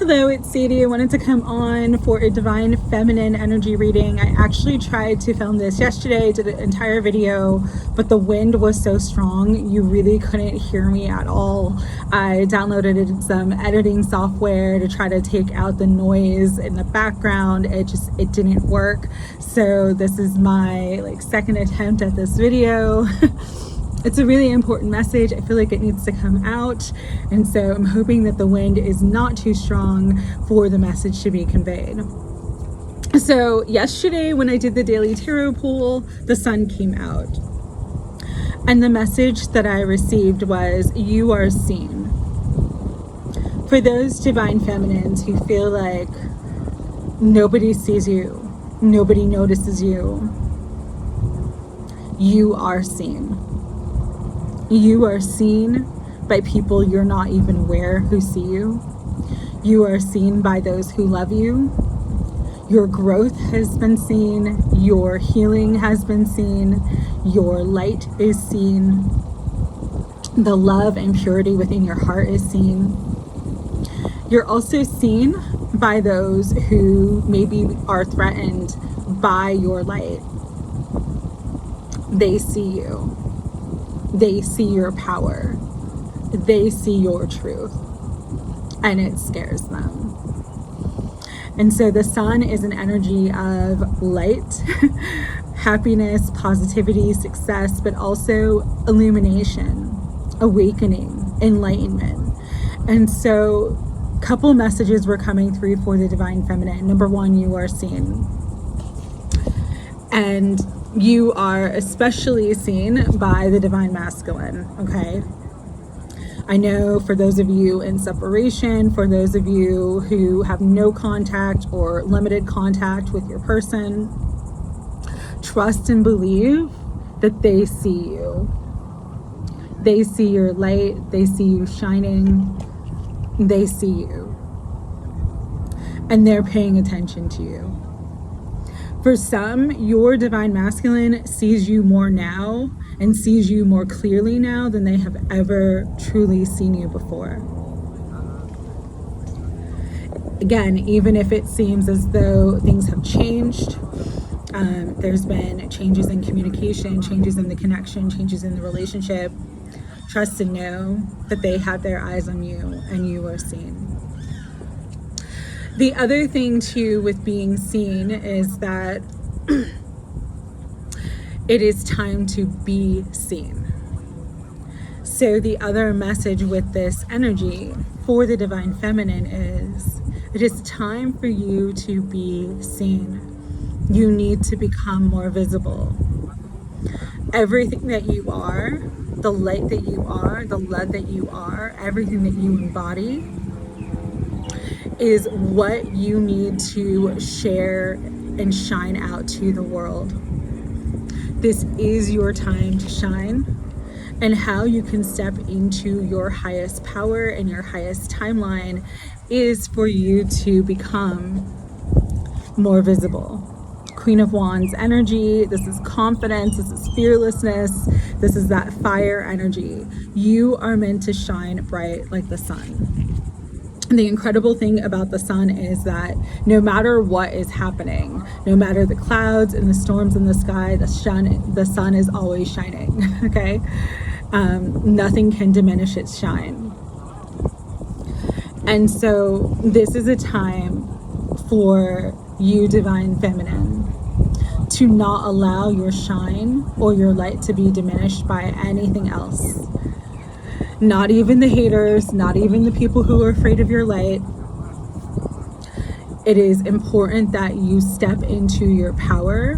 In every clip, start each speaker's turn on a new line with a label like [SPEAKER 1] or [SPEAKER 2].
[SPEAKER 1] Hello, it's Sadie. I wanted to come on for a divine feminine energy reading. I actually tried to film this yesterday, did an entire video, but the wind was so strong you really couldn't hear me at all. I downloaded some editing software to try to take out the noise in the background. It didn't work. So this is my second attempt at this video. It's a really important message. I feel like it needs to come out. And so I'm hoping that the wind is not too strong for the message to be conveyed. So yesterday when I did the daily tarot pool, the sun came out. And the message that I received was, you are seen. For those divine feminines who feel like nobody sees you, nobody notices you, you are seen. You are seen by people you're not even aware who see you. You are seen by those who love you. Your growth has been seen. Your healing has been seen. Your light is seen. The love and purity within your heart is seen. You're also seen by those who maybe are threatened by your light. They see you. They see your power. They see your truth. And it scares them. And so the sun is an energy of light, happiness, positivity, success, but also illumination, awakening, enlightenment. And so a couple messages were coming through for the divine feminine. Number one, you are seen. And you are especially seen by the divine masculine, okay? I know for those of you in separation, for those of you who have no contact or limited contact with your person, trust and believe that they see you. They see your light, they see you shining, they see you. And they're paying attention to you. For some, your divine masculine sees you more now and sees you more clearly now than they have ever truly seen you before. Again, even if it seems as though things have changed, there's been changes in communication, changes in the connection, changes in the relationship, trust and know that they have their eyes on you and you are seen. The other thing too with being seen is that it is time to be seen. So the other message with this energy for the divine feminine is, it is time for you to be seen. You need to become more visible. Everything that you are, the light that you are, the love that you are, everything that you embody is what you need to share and shine out to the world. This is your time to shine, and how you can step into your highest power and your highest timeline is for you to become more visible. Queen of Wands energy, this is confidence, this is fearlessness, this is that fire energy. You are meant to shine bright like the sun. The incredible thing about the sun is that no matter what is happening, no matter the clouds and the storms in the sky, the sun is always shining, okay? Nothing can diminish its shine. And so this is a time for you, divine feminine, to not allow your shine or your light to be diminished by anything else. Not even the haters, not even the people who are afraid of your light. It is important that you step into your power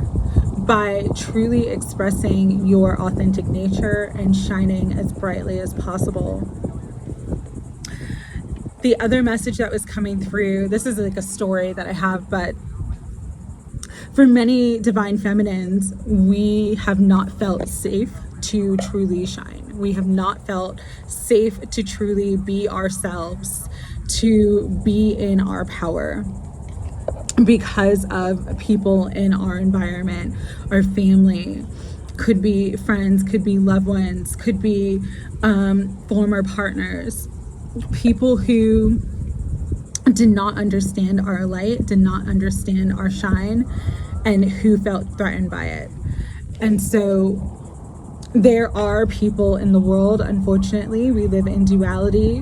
[SPEAKER 1] by truly expressing your authentic nature and shining as brightly as possible. The other message that was coming through, this is like a story that I have, but for many divine feminines, we have not felt safe to truly shine. We have not felt safe to truly be ourselves, to be in our power, because of people in our environment, our family, could be friends, could be loved ones, could be former partners, people who did not understand our light, did not understand our shine, and who felt threatened by it. And so there are people in the world, unfortunately, we live in duality.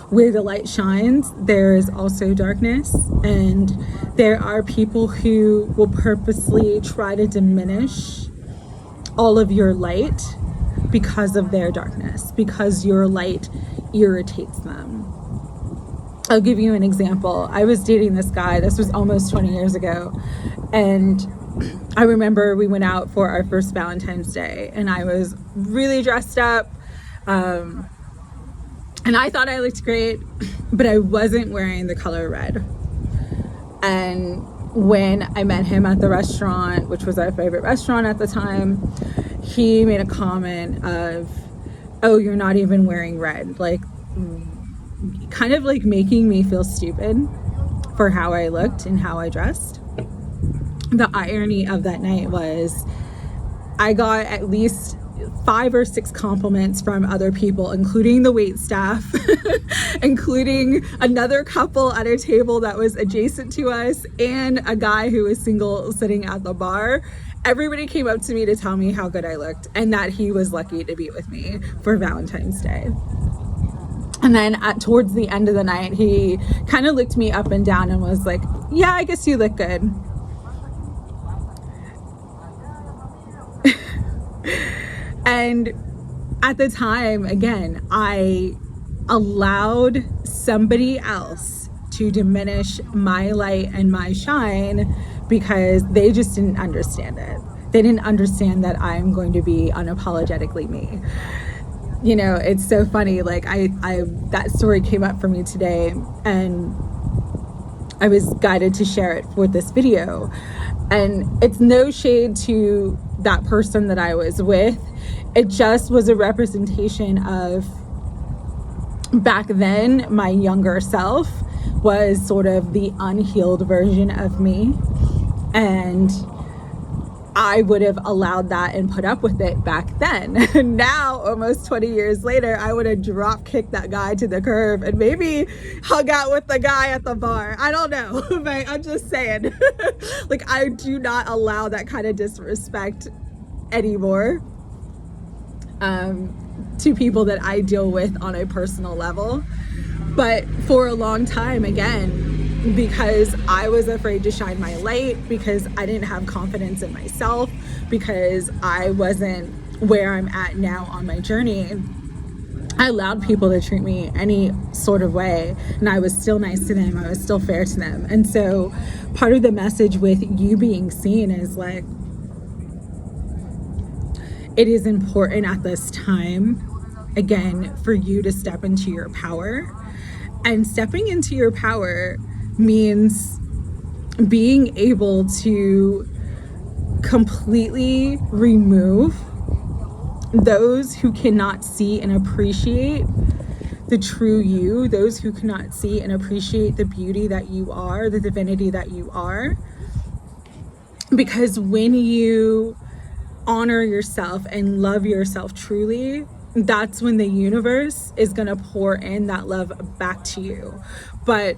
[SPEAKER 1] Where the light shines, there is also darkness, and there are people who will purposely try to diminish all of your light because of their darkness, because your light irritates them. I'll give you an example. I was dating this guy, this was almost 20 years ago, and I remember we went out for our first Valentine's Day, and I was really dressed up, and I thought I looked great, but I wasn't wearing the color red. And when I met him at the restaurant, which was our favorite restaurant at the time, he made a comment of, "Oh, you're not even wearing red," like kind of like making me feel stupid for how I looked and how I dressed. The irony of that night was I got at least 5 or 6 compliments from other people, including the wait staff, including another couple at a table that was adjacent to us, and a guy who was single sitting at the bar. Everybody came up to me to tell me how good I looked and that he was lucky to be with me for Valentine's Day. And then towards the end of the night, he kind of looked me up and down and was like, "Yeah, I guess you look good." And at the time, again, I allowed somebody else to diminish my light and my shine because they just didn't understand it. They didn't understand that I'm going to be unapologetically me. You know, it's so funny. Like I that story came up for me today, and I was guided to share it for this video. And it's no shade to that person that I was with. It just was a representation of, back then, my younger self was sort of the unhealed version of me. And I would have allowed that and put up with it back then. Now, almost 20 years later, I would have drop kicked that guy to the curb and maybe hung out with the guy at the bar. I don't know, but I'm just saying. Like, I do not allow that kind of disrespect anymore to people that I deal with on a personal level. But for a long time, again, because I was afraid to shine my light, because I didn't have confidence in myself, because I wasn't where I'm at now on my journey, I allowed people to treat me any sort of way, and I was still nice to them, I was still fair to them. And so part of the message with you being seen is like, it is important at this time, again, for you to step into your power. And stepping into your power means being able to completely remove those who cannot see and appreciate the true you, those who cannot see and appreciate the beauty that you are, the divinity that you are. Because when you honor yourself and love yourself truly, that's when the universe is going to pour in that love back to you. But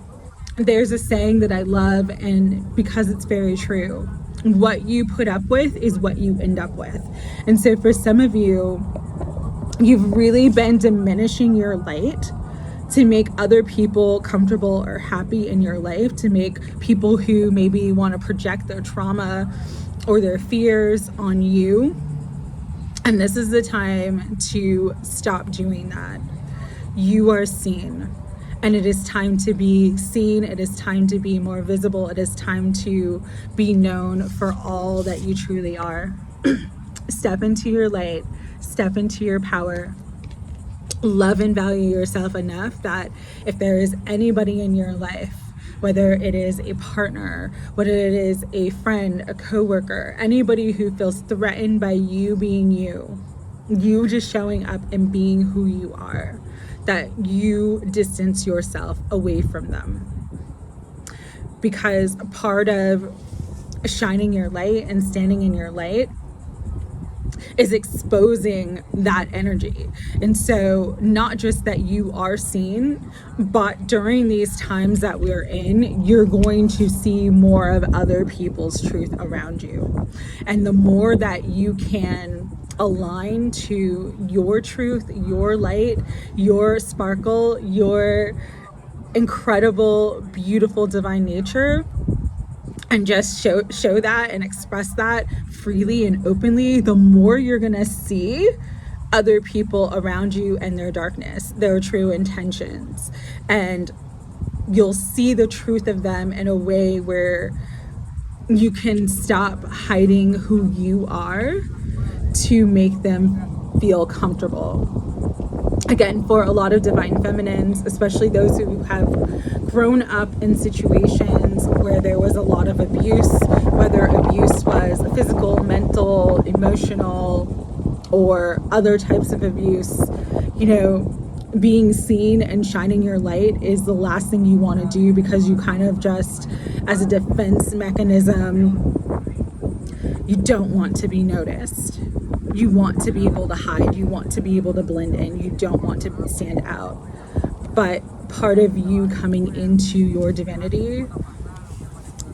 [SPEAKER 1] there's a saying that I love, and because it's very true, what you put up with is what you end up with. And so for some of you, you've really been diminishing your light to make other people comfortable or happy in your life, to make people who maybe want to project their trauma or their fears on you. And this is the time to stop doing that. You are seen, and it is time to be seen. It is time to be more visible. It is time to be known for all that you truly are. Step into your light, step into your power. Love and value yourself enough that if there is anybody in your life, whether it is a partner, whether it is a friend, a coworker, anybody who feels threatened by you being you just showing up and being who you are, that you distance yourself away from them. Because part of shining your light and standing in your light is exposing that energy. And so not just that you are seen, but during these times that we're in, you're going to see more of other people's truth around you. And the more that you can align to your truth, your light, your sparkle, your incredible, beautiful divine nature, and just show that and express that freely and openly, the more you're gonna see other people around you and their darkness, their true intentions, and you'll see the truth of them in a way where you can stop hiding who you are to make them feel comfortable. Again, for a lot of divine feminines, especially those who have grown up in situations where there was a lot of abuse, whether abuse was physical, mental, emotional, or other types of abuse, you know, being seen and shining your light is the last thing you want to do, because you kind of just, as a defense mechanism, you don't want to be noticed. You want to be able to hide. You want to be able to blend in. You don't want to stand out. But part of you coming into your divinity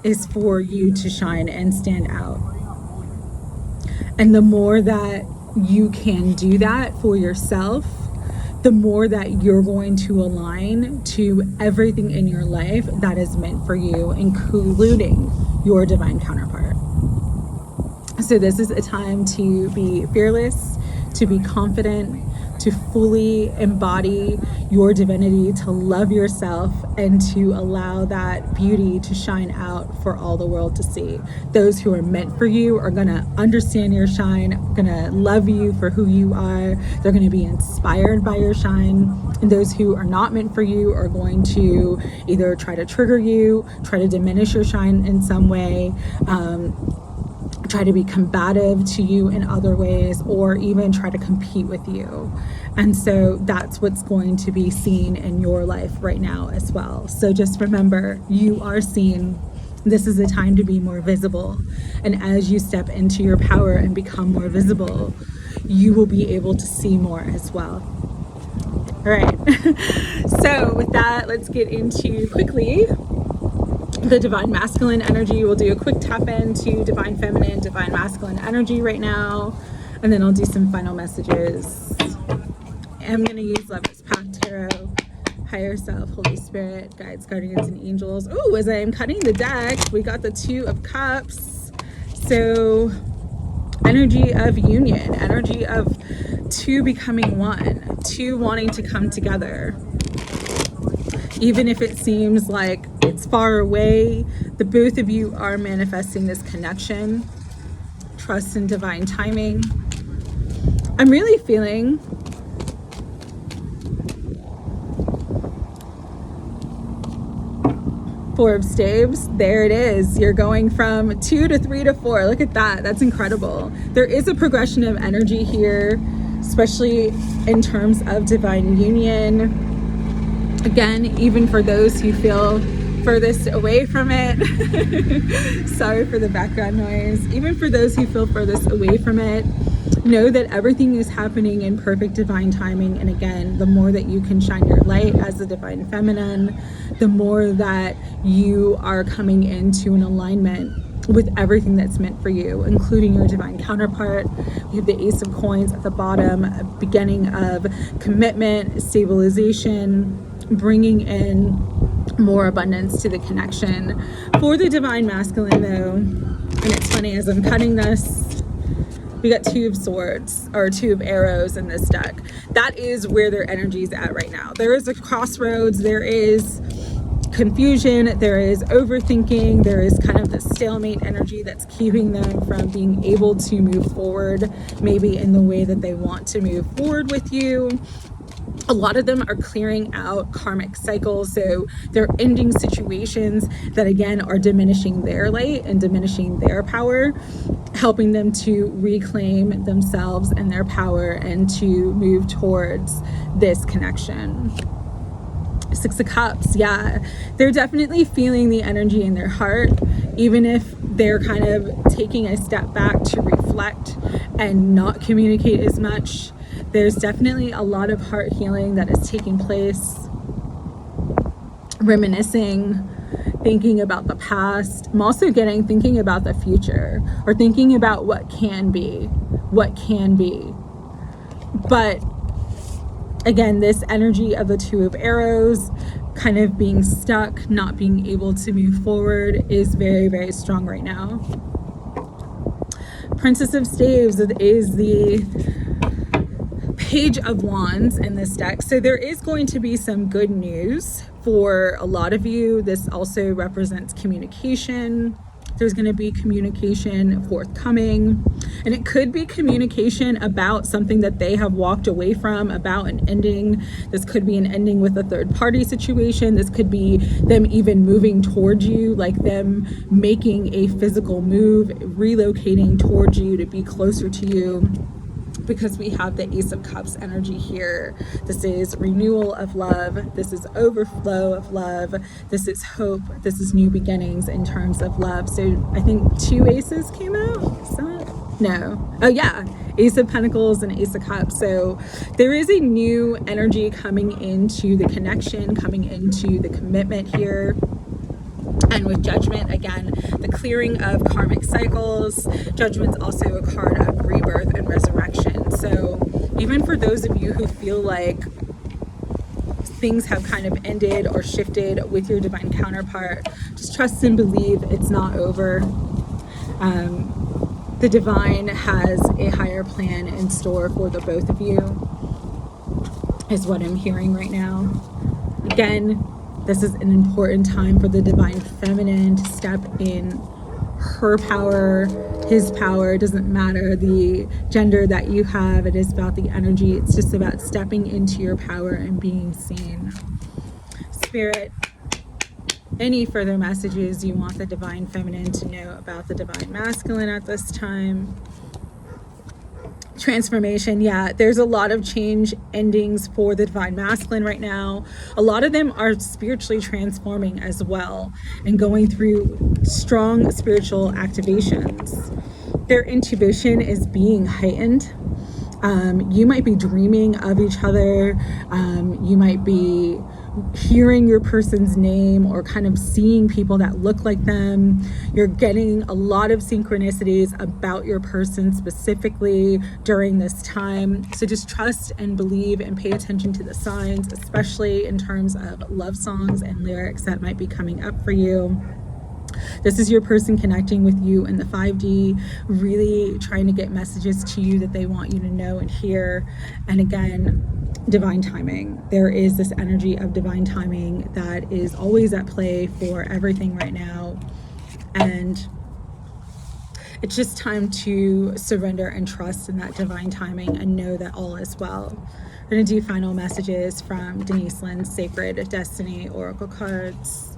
[SPEAKER 1] is for you to shine and stand out. And the more that you can do that for yourself, the more that you're going to align to everything in your life that is meant for you, including your divine counterpart. So this is a time to be fearless, to be confident, to fully embody your divinity, to love yourself, and to allow that beauty to shine out for all the world to see. Those who are meant for you are going to understand your shine, going to love you for who you are. They're going to be inspired by your shine. And those who are not meant for you are going to either try to trigger you, try to diminish your shine in some way, try to be combative to you in other ways, or even try to compete with you. And so that's what's going to be seen in your life right now as well. So just remember, you are seen. This is a time to be more visible. And as you step into your power and become more visible, you will be able to see more as well. All right. So with that, let's get into quickly the divine masculine energy. We'll do a quick tap into divine feminine, divine masculine energy right now, and then I'll do some final messages. I'm going to use Lover's Path Tarot, Higher Self, Holy Spirit, Guides, Guardians, and Angels. Oh, as I am cutting the deck, we got the Two of Cups. So energy of union, energy of two becoming one, two wanting to come together. Even if it seems like it's far away, the both of you are manifesting this connection, trust in divine timing. I'm really feeling Four of Staves. There it is. You're going from 2 to 3 to 4. Look at that. That's incredible. There is a progression of energy here, especially in terms of divine union. Again, even for those who feel furthest away from it, sorry for the background noise, even for those who feel furthest away from it, know that everything is happening in perfect divine timing. And again, the more that you can shine your light as the divine feminine, the more that you are coming into an alignment with everything that's meant for you, including your divine counterpart. We have the Ace of Coins at the bottom, a beginning of commitment, stabilization, bringing in more abundance to the connection. For the divine masculine though, and it's funny, as I'm cutting this, we got Two of Swords, or Two of Arrows in this deck. That is where their energy is at right now. There is a crossroads, there is confusion, there is overthinking, there is kind of the stalemate energy that's keeping them from being able to move forward, maybe in the way that they want to move forward with you. A lot of them are clearing out karmic cycles, so they're ending situations that again are diminishing their light and diminishing their power, helping them to reclaim themselves and their power and to move towards this connection. Six of Cups, yeah, they're definitely feeling the energy in their heart, even if they're kind of taking a step back to reflect and not communicate as much. There's definitely a lot of heart healing that is taking place, reminiscing, thinking about the past. I'm also thinking about the future, or thinking about what can be. But again, this energy of the Two of Arrows, kind of being stuck, not being able to move forward, is very, very strong right now. Princess of Staves is the Page of Wands in this deck. So there is going to be some good news for a lot of you. This also represents communication. There's going to be communication forthcoming, and it could be communication about something that they have walked away from, about an ending. This could be an ending with a third party situation. This could be them even moving towards you, like them making a physical move, relocating towards you to be closer to you, because we have the Ace of Cups energy here. This is renewal of love. This is overflow of love. This is hope. This is new beginnings in terms of love. So I think 2 aces came out. Is that? No. Oh yeah. Ace of Pentacles and Ace of Cups. So there is a new energy coming into the connection, coming into the commitment here. And with Judgment, again, the clearing of karmic cycles. Judgment's also a card of rebirth and resurrection. So even for those of you who feel like things have kind of ended or shifted with your divine counterpart, just trust and believe it's not over. The divine has a higher plan in store for the both of you, is what I'm hearing right now. Again, this is an important time for the divine feminine to step in her power, his power. It doesn't matter the gender that you have. It is about the energy. It's just about stepping into your power and being seen. Spirit, any further messages you want the divine feminine to know about the divine masculine at this time? Transformation, yeah, there's a lot of change endings for the divine masculine right now. A lot of them are spiritually transforming as well and going through strong spiritual activations. Their intuition is being heightened. You might be dreaming of each other. You might be hearing your person's name or kind of seeing people that look like them. You're getting a lot of synchronicities about your person specifically during this time. So just trust and believe and pay attention to the signs, especially in terms of love songs and lyrics that might be coming up for you. This is your person connecting with you in the 5D, really trying to get messages to you that they want you to know and hear. And again, divine timing. There is this energy of divine timing that is always at play for everything right now. And it's just time to surrender and trust in that divine timing and know that all is well. We're going to do final messages from Denise Linn's Sacred Destiny Oracle cards.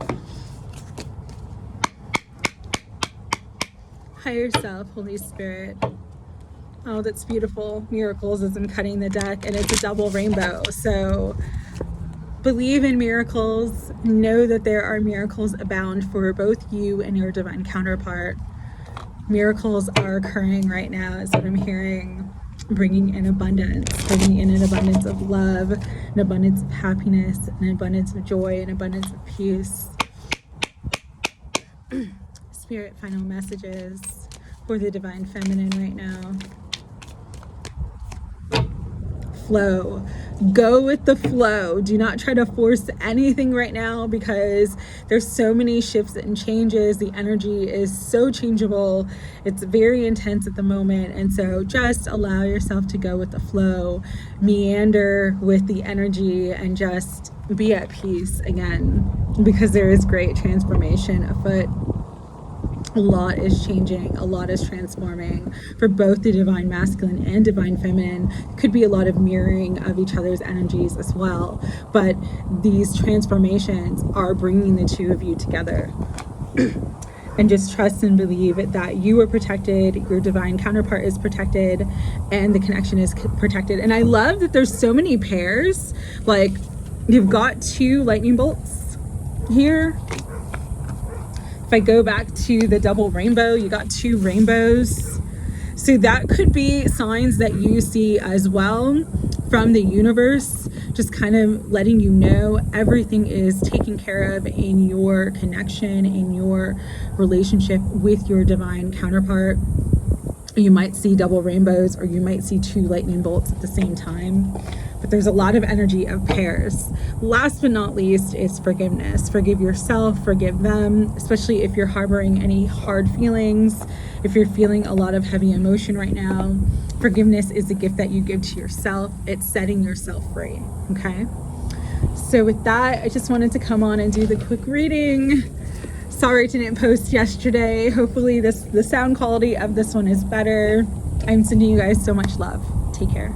[SPEAKER 1] Higher self, Holy Spirit. Oh, that's beautiful. Miracles as I'm cutting the deck, and it's a double rainbow. So believe in miracles. Know that there are miracles abound for both you and your divine counterpart. Miracles are occurring right now, is what I'm hearing. Bringing in abundance, bringing in an abundance of love, an abundance of happiness, an abundance of joy, an abundance of peace. Spirit, final messages for the divine feminine right now. Flow. Go with the flow. Do not try to force anything right now, because there's so many shifts and changes. The energy is so changeable. It's very intense at the moment. And so just allow yourself to go with the flow, meander with the energy, and just be at peace again, because there is great transformation afoot. A lot is changing, a lot is transforming for both the divine masculine and divine feminine. Could be a lot of mirroring of each other's energies as well, but these transformations are bringing the two of you together. And just trust and believe that you are protected, your divine counterpart is protected, and the connection is protected. And I love that there's so many pairs. Like, you've got 2 lightning bolts here. If I go back to the double rainbow, you got 2 rainbows. So that could be signs that you see as well from the universe, just kind of letting you know everything is taken care of in your connection, in your relationship with your divine counterpart. You might see double rainbows, or you might see 2 lightning bolts at the same time. But there's a lot of energy of pairs. Last but not least is forgiveness. Forgive yourself, forgive them, especially if you're harboring any hard feelings, if you're feeling a lot of heavy emotion right now. Forgiveness is a gift that you give to yourself. It's setting yourself free, okay? So with that, I just wanted to come on and do the quick reading. Sorry I didn't post yesterday. Hopefully the sound quality of this one is better. I'm sending you guys so much love. Take care.